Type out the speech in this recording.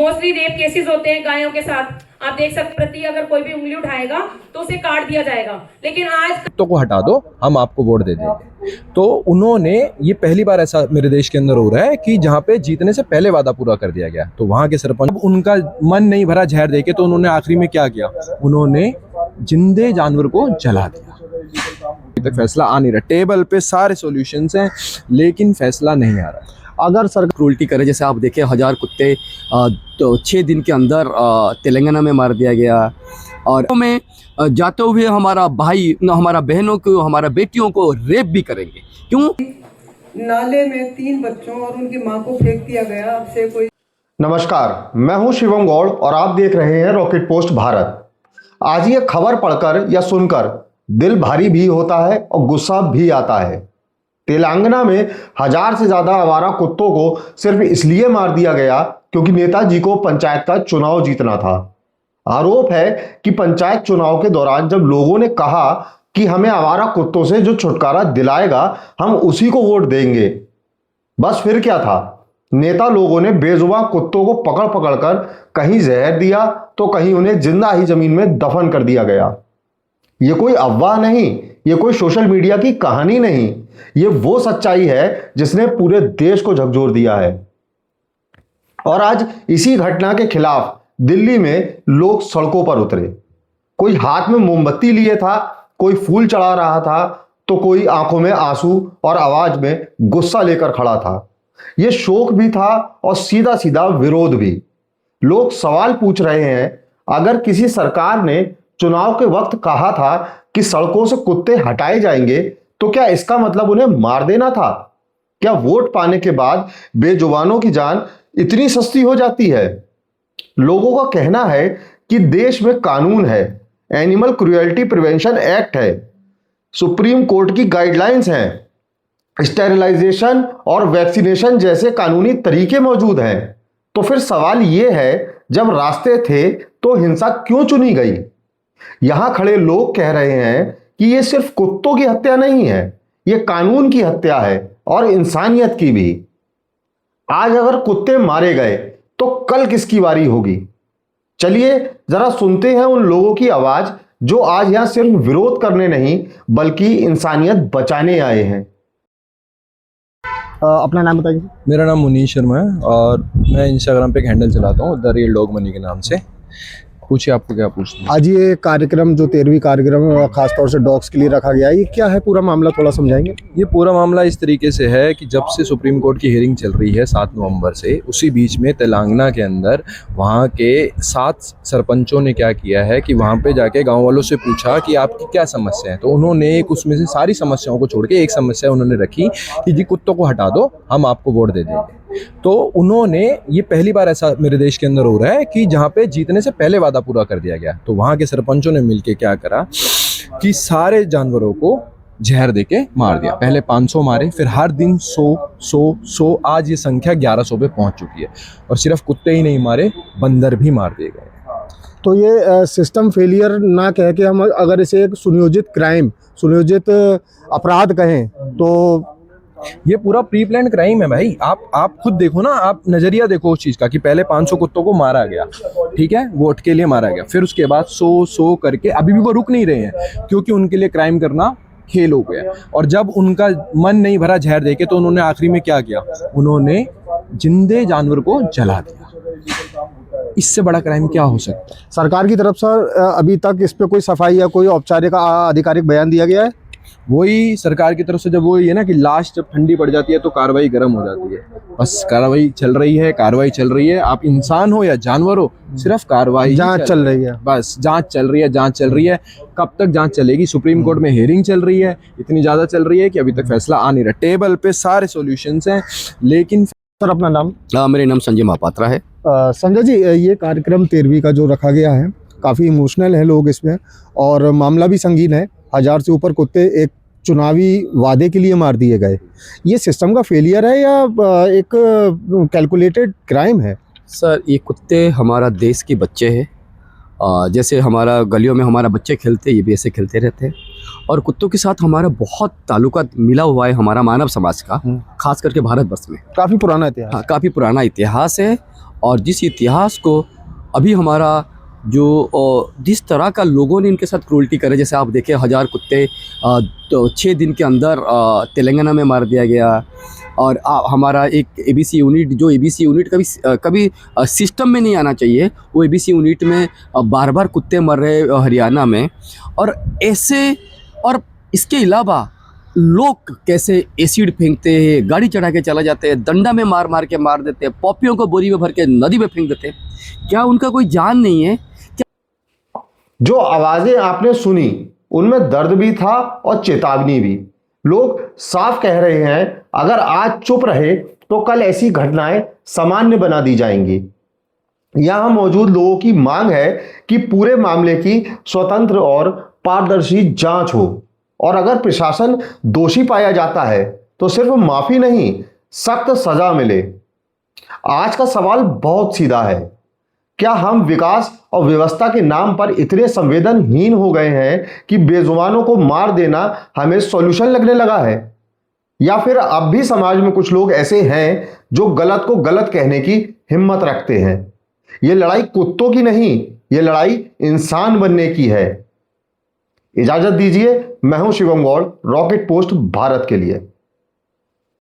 Mostly rape cases होते हैं गायों के साथ। आप देख सकते प्रति अगर कोई भी उंगली उठाएगा तो उसे काट दिया जाएगा। लेकिन आज कुत्तों को हटा दो, हम आपको वोट दे देंगे। तो उन्होंने, ये पहली बार ऐसा मेरे देश के अंदर हो रहा है कि जहाँ पे जीतने से पहले वादा पूरा कर दिया गया। तो वहाँ के सरपंच, उनका मन नहीं भरा जहर देके, तो उन्होंने आखिरी में क्या किया, उन्होंने जिंदे जानवर को जला दिया। अभी तक फैसला आ नहीं रहा। टेबल पे सारे सॉल्यूशंस हैं लेकिन फैसला नहीं आ रहा। अगर सरकार क्रूल्टी करे, जैसे आप देखें 1000 कुत्ते तो 6 दिन के अंदर तेलंगाना में मार दिया गया, और में जाते हुए हमारा भाई, हमारा बहनों को, हमारा बेटियों को रेप भी करेंगे। क्यों? नाले में 3 बच्चों और उनकी मां को फेंक दिया गया। अब से कोई नमस्कार, मैं हूं शिवम गौड़ और आप देख रहे हैं रॉकेट पोस्ट भारत। आज ये खबर पढ़कर या सुनकर दिल भारी भी होता है और गुस्सा भी आता है। तेलंगाना में 1000 से ज्यादा आवारा कुत्तों को सिर्फ इसलिए मार दिया गया क्योंकि नेताजी को पंचायत का चुनाव जीतना था। आरोप है कि पंचायत चुनाव के दौरान जब लोगों ने कहा कि हमें आवारा कुत्तों से जो छुटकारा दिलाएगा हम उसी को वोट देंगे, बस फिर क्या था, नेता लोगों ने बेजुबान कुत्तों को पकड़ पकड़ कर कहीं जहर दिया तो कहीं उन्हें जिंदा ही जमीन में दफन कर दिया गया। ये कोई अफवाह नहीं, ये कोई सोशल मीडिया की कहानी नहीं, ये वो सच्चाई है जिसने पूरे देश को झकझोर दिया है। और आज इसी घटना के खिलाफ दिल्ली में लोग सड़कों पर उतरे। कोई हाथ में मोमबत्ती लिए था, कोई फूल चढ़ा रहा था, तो कोई आंखों में आंसू और आवाज में गुस्सा लेकर खड़ा था। यह शोक भी था और सीधा सीधा विरोध भी। लोग सवाल पूछ रहे हैं, अगर किसी सरकार ने चुनाव के वक्त कहा था कि सड़कों से कुत्ते हटाए जाएंगे, तो क्या इसका मतलब उन्हें मार देना था? क्या वोट पाने के बाद बेजुबानों की जान इतनी सस्ती हो जाती है? लोगों का कहना है कि देश में कानून है, एनिमल क्रुएल्टी प्रिवेंशन एक्ट है, सुप्रीम कोर्ट की गाइडलाइंस हैं, स्टेरिलाइजेशन और वैक्सीनेशन जैसे कानूनी तरीके मौजूद हैं। तो फिर सवाल यह है, जब रास्ते थे तो हिंसा क्यों चुनी गई? यहां खड़े लोग कह रहे हैं कि यह सिर्फ कुत्तों की हत्या नहीं है, यह कानून की हत्या है और इंसानियत की भी। आज अगर कुत्ते मारे गए तो कल किसकी बारी होगी? चलिए जरा सुनते हैं उन लोगों की आवाज जो आज यहां सिर्फ विरोध करने नहीं बल्कि इंसानियत बचाने आए हैं। अपना नाम बताइए। मेरा नाम मुनीश शर्मा है और मैं इंस्टाग्राम पे एक हैंडल चलाता हूँ, द रियल डॉग मनी के नाम से। पूछिए, आपको क्या पूछना है? आज ये कार्यक्रम जो 13वीं कार्यक्रम है खासतौर से डॉग्स के लिए रखा गया है, ये क्या है पूरा मामला, थोड़ा समझाएंगे? ये पूरा मामला इस तरीके से है कि जब से सुप्रीम कोर्ट की हियरिंग चल रही है 7 नवंबर से, उसी बीच में तेलंगाना के अंदर वहाँ के 7 सरपंचों ने क्या किया है कि वहाँ पे जाके गांव वालों से पूछा कि आपकी क्या समस्या है। तो उन्होंने एक उसमें से सारी समस्याओं को छोड़ के एक समस्या उन्होंने रखी कि जी कुत्तों को हटा दो, हम आपको वोट दे देंगे। तो उन्होंने, ये पहली बार ऐसा मेरे देश के अंदर हो रहा है कि जहाँ पे जीतने से पहले वादा पूरा कर दिया गया। तो वहाँ के सरपंचों ने मिलके क्या करा कि सारे जानवरों को जहर देके मार दिया। पहले 500 मारे, फिर हर दिन 100, आज ये संख्या 1100 पे पहुंच चुकी है। और सिर्फ कुत्ते ही नहीं मारे, बंदर भी मार दिए गए। तो ये सिस्टम फेलियर ना कह के हम अगर इसे एक सुनियोजित क्राइम, सुनियोजित अपराध कहें तो ये पूरा प्री प्लान क्राइम है भाई। आप खुद देखो ना, आप नजरिया देखो उस चीज का कि पहले 500 कुत्तों को मारा गया, ठीक है, वोट के लिए मारा गया, फिर उसके बाद 100 करके अभी भी वो रुक नहीं रहे हैं क्योंकि उनके लिए क्राइम करना खेल हो गया। और जब उनका मन नहीं भरा जहर देके, तो उन्होंने आखिरी में क्या किया, उन्होंने जिंदे जानवर को जला दिया। इससे बड़ा क्राइम क्या हो सकता है? सरकार की तरफ से अभी तक इस पे कोई सफाई या कोई औपचारिक आधिकारिक बयान दिया गया है? वही सरकार की तरफ से जब वो ये ना कि लास्ट जब ठंडी पड़ जाती है तो कार्रवाई गर्म हो जाती है। बस कार्रवाई चल रही है, आप इंसान हो या जानवर हो, सिर्फ कार्रवाई जांच चल रही है। बस जांच चल रही है। कब तक जांच चलेगी? सुप्रीम कोर्ट में हियरिंग चल रही है, इतनी ज्यादा चल रही है कि अभी तक फैसला आ नहीं रहा। टेबल पे सारे सॉल्यूशंस हैं लेकिन। सर अपना नाम? मेरे नाम संजय महापात्रा है। संजय जी, ये कार्यक्रम 13वीं का जो रखा गया है, काफ़ी इमोशनल है लोग इसमें और मामला भी संगीन है। 1000 से ऊपर कुत्ते एक चुनावी वादे के लिए मार दिए गए। ये सिस्टम का फेलियर है या एक कैलकुलेटेड क्राइम है? सर, ये कुत्ते हमारा देश के बच्चे हैं। जैसे हमारा गलियों में हमारा बच्चे खेलते, ये भी ऐसे खेलते रहते हैं। और कुत्तों के साथ हमारा बहुत ताल्लुकात मिला हुआ है, हमारा मानव समाज का, खास करके भारतवर्ष में काफ़ी पुराना इतिहास। हाँ, काफ़ी पुराना इतिहास है। और जिस इतिहास को अभी हमारा जो जिस तरह का लोगों ने इनके साथ क्रूरटी करे, जैसे आप देखें 1000 कुत्ते तो 6 दिन के अंदर तेलंगाना में मार दिया गया। और हमारा एक एबीसी यूनिट, जो एबीसी यूनिट कभी सिस्टम में नहीं आना चाहिए, वो एबीसी यूनिट में बार बार कुत्ते मर रहे हरियाणा में। और ऐसे, और इसके अलावा लोग कैसे एसिड फेंकते हैं, गाड़ी चढ़ा के चला जाते हैं, डंडा में मार मार के मार देते हैं, पॉपियों को बोरी में भर के नदी में फेंक देते हैं। क्या उनका कोई जान नहीं है? जो आवाजें आपने सुनी उनमें दर्द भी था और चेतावनी भी। लोग साफ कह रहे हैं, अगर आज चुप रहे तो कल ऐसी घटनाएं सामान्य बना दी जाएंगी। यहां मौजूद लोगों की मांग है कि पूरे मामले की स्वतंत्र और पारदर्शी जांच हो, और अगर प्रशासन दोषी पाया जाता है तो सिर्फ माफी नहीं, सख्त सजा मिले। आज का सवाल बहुत सीधा है, क्या हम विकास और व्यवस्था के नाम पर इतने संवेदनहीन हो गए हैं कि बेजुबानों को मार देना हमें सॉल्यूशन लगने लगा है? या फिर अब भी समाज में कुछ लोग ऐसे हैं जो गलत को गलत कहने की हिम्मत रखते हैं? यह लड़ाई कुत्तों की नहीं, यह लड़ाई इंसान बनने की है। इजाजत दीजिए, मैं हूं शिवम गौड़, रॉकेट पोस्ट भारत के लिए।